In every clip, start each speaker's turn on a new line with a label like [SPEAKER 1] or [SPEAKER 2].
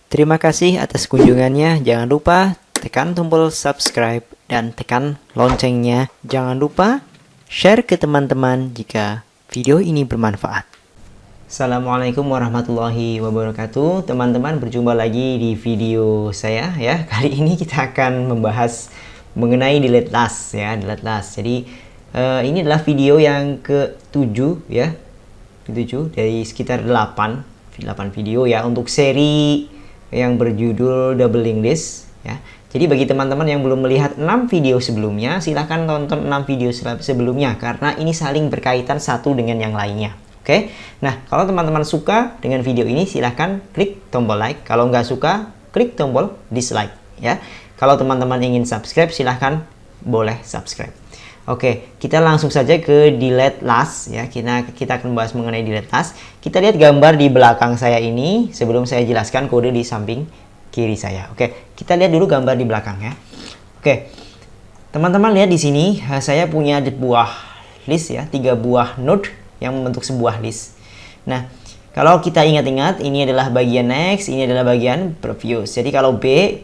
[SPEAKER 1] Terima kasih atas kunjungannya. Jangan lupa tekan tombol subscribe dan tekan loncengnya. Jangan lupa share ke teman-teman jika video ini bermanfaat. Assalamualaikum warahmatullahi wabarakatuh. Teman-teman, berjumpa lagi di video saya ya. Kali ini kita akan membahas mengenai delete last ya, delete last. Jadi ini adalah video yang ke-7 ya. Ke-7 dari sekitar 8 video ya untuk seri yang berjudul double linked list ya. Jadi bagi teman-teman yang belum melihat 6 video sebelumnya, silahkan tonton 6 video sebelumnya karena ini saling berkaitan satu dengan yang lainnya. Oke. Nah, kalau teman-teman suka dengan video ini, silahkan klik tombol like. Kalau nggak suka, klik tombol dislike ya. Kalau teman-teman ingin subscribe, silahkan boleh subscribe. Oke, kita langsung saja ke delete last ya. Kita akan bahas mengenai delete last. Kita lihat gambar di belakang saya ini sebelum saya jelaskan kode di samping kiri saya. Oke, kita lihat dulu gambar di belakang ya. Oke. Teman-teman lihat di sini saya punya buah list ya, 3 buah node yang membentuk sebuah list. Nah, kalau kita ingat-ingat, ini adalah bagian next, ini adalah bagian previous. Jadi kalau B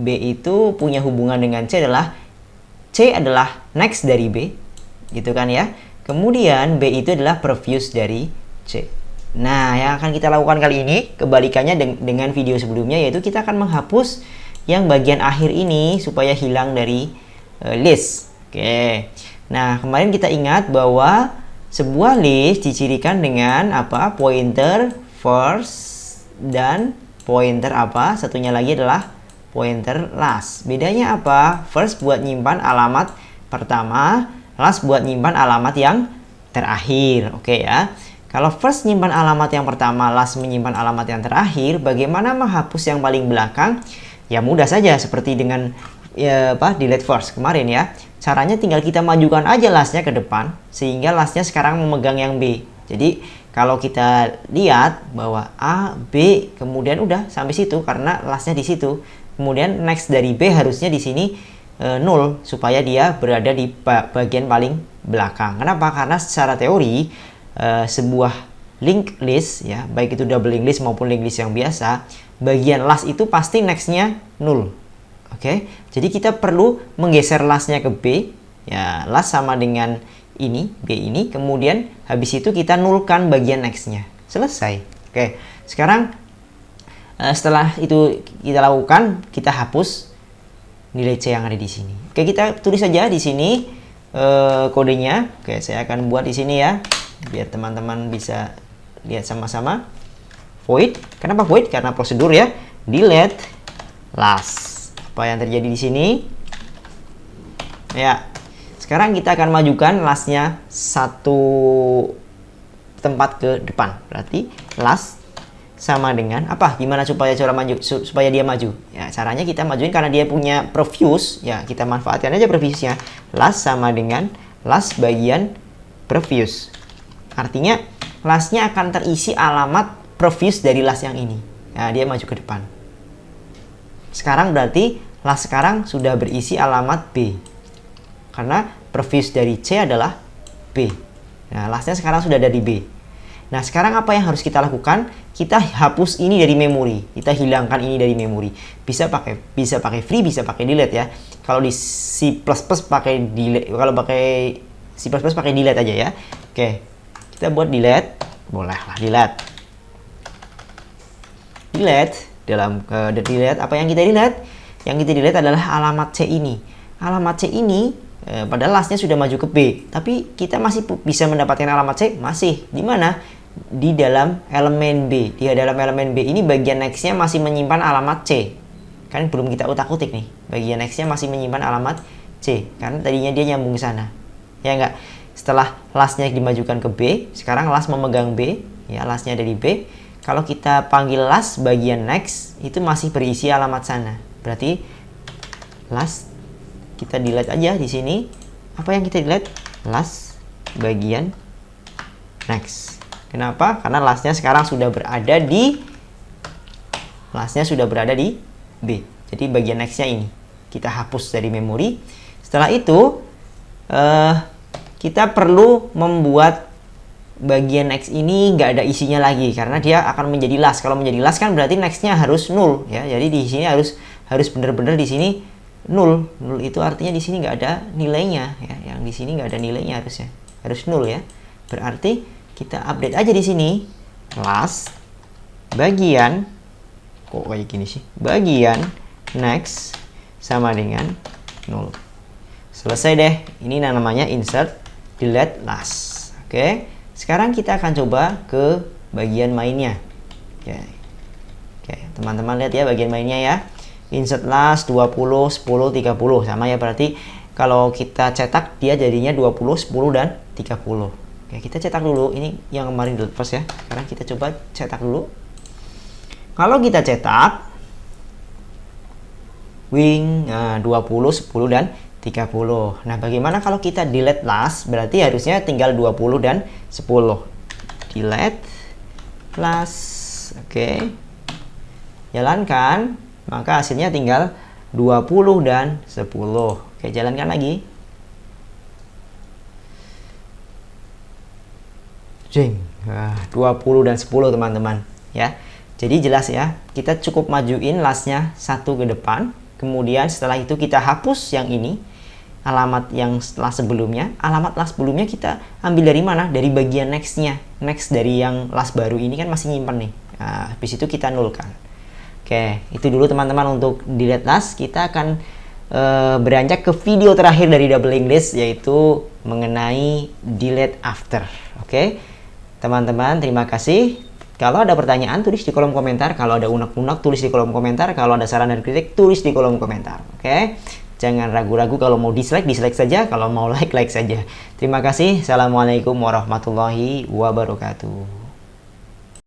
[SPEAKER 1] itu punya hubungan dengan C adalah next dari B, gitu kan ya. Kemudian B itu adalah previous dari C. Nah, yang akan kita lakukan kali ini kebalikannya dengan video sebelumnya, yaitu kita akan menghapus yang bagian akhir ini supaya hilang dari list. Oke. Nah, kemarin kita ingat bahwa sebuah list dicirikan dengan apa? Pointer first dan pointer apa? Satunya lagi adalah pointer last. Bedanya apa? First buat nyimpan alamat pertama, last buat nyimpan alamat yang terakhir. Oke ya. Kalau first nyimpan alamat yang pertama, last menyimpan alamat yang terakhir, bagaimana menghapus yang paling belakang? Ya mudah saja, seperti dengan delete first kemarin ya. Caranya tinggal kita majukan aja lastnya ke depan, sehingga lastnya sekarang memegang yang B. Jadi kalau kita lihat bahwa A, B, kemudian udah sampai situ karena lastnya di situ. Kemudian next dari B harusnya di sini 0 supaya dia berada di bagian paling belakang. Kenapa? Karena secara teori sebuah linked list ya, baik itu double linked list maupun linked list yang biasa, bagian last itu pasti nextnya 0. Oke, jadi kita perlu menggeser lastnya ke B ya, last sama dengan ini B ini, kemudian habis itu kita nulkan bagian nextnya, selesai. Oke, sekarang setelah itu kita lakukan, kita hapus nilai C yang ada di sini. Oke, kita tulis saja di sini kodenya. Oke, saya akan buat di sini ya, biar teman-teman bisa lihat sama-sama. Void. Kenapa void? Karena prosedur ya. Delete last. Apa yang terjadi di sini? Ya. Sekarang kita akan majukan lastnya satu tempat ke depan. Berarti last sama dengan apa? Gimana supaya dia maju? Ya, caranya kita majuin karena dia punya previous, ya kita manfaatkan aja previousnya. Last sama dengan last bagian previous. Artinya lastnya akan terisi alamat previous dari last yang ini. Nah, dia maju ke depan. Sekarang berarti last sekarang sudah berisi alamat B. Karena previous dari C adalah B. Nah, lastnya sekarang sudah ada di B. Nah, sekarang apa yang harus kita lakukan? Kita hapus ini dari memori. Kita hilangkan ini dari memori. Bisa pakai free, bisa pakai delete ya. Kalau di C++ pakai delete, kalau pakai C++ pakai delete aja ya. Oke. Kita buat delete. Bolehlah delete. Delete dalam delete, apa yang kita delete? Yang kita delete adalah alamat C ini. Alamat C ini padahal lastnya sudah maju ke B, tapi kita masih bisa mendapatkan alamat C, masih di mana? Di dalam elemen B. Di dalam elemen B ini bagian nextnya masih menyimpan alamat C. Kan belum kita utak-utik nih. Bagian nextnya masih menyimpan alamat C, karena tadinya dia nyambung ke sana. Ya enggak? Setelah lastnya dimajukan ke B, sekarang last memegang B, ya lastnya ada di B. Kalau kita panggil last bagian next, itu masih berisi alamat sana. Berarti last kita delete aja di sini. Apa yang kita delete? Last bagian next. Kenapa? Karena lastnya sekarang sudah berada di B. Jadi bagian nextnya ini kita hapus dari memori. Setelah itu kita perlu membuat bagian next ini nggak ada isinya lagi karena dia akan menjadi last. Kalau menjadi last kan berarti nextnya harus null ya. Jadi di sini harus benar-benar di sini null. Null itu artinya di sini nggak ada nilainya ya. Yang di sini nggak ada nilainya harusnya. Harus null ya. Berarti kita update aja di sini last bagian kok kayak gini sih? Bagian next sama dengan null. Selesai deh. Ini namanya insert delete last. Oke. Sekarang kita akan coba ke bagian mainnya. Oke, teman-teman lihat ya bagian mainnya ya. Insert last 20, 10, 30 sama ya, berarti kalau kita cetak dia jadinya 20, 10 dan 30. Oke, kita cetak dulu. Ini yang kemarin dilepas ya. Sekarang kita coba cetak dulu. Kalau kita cetak wing 20, 10 dan 30. Nah, bagaimana kalau kita delete last? Berarti harusnya tinggal 20 dan 10. Delete last. Oke. Jalankan, maka hasilnya tinggal 20 dan 10. Oke, jalankan lagi. Jing. 20 dan 10 teman-teman ya. Jadi jelas ya, kita cukup majuin lastnya satu ke depan. Kemudian setelah itu kita hapus yang ini, alamat yang setelah sebelumnya. Alamat last sebelumnya kita ambil dari mana? Dari bagian nextnya. Next dari yang last baru ini kan masih nyimpen nih. Nah, habis itu kita nulkan. Oke, itu dulu teman-teman untuk delete last. Kita akan beranjak ke video terakhir dari Double English, yaitu mengenai delete after. Oke, teman-teman, terima kasih. Kalau ada pertanyaan, tulis di kolom komentar. Kalau ada unek-unek, tulis di kolom komentar. Kalau ada saran dan kritik, tulis di kolom komentar. Oke? Jangan ragu-ragu, kalau mau dislike saja. Kalau mau like saja. Terima kasih. Assalamualaikum warahmatullahi wabarakatuh.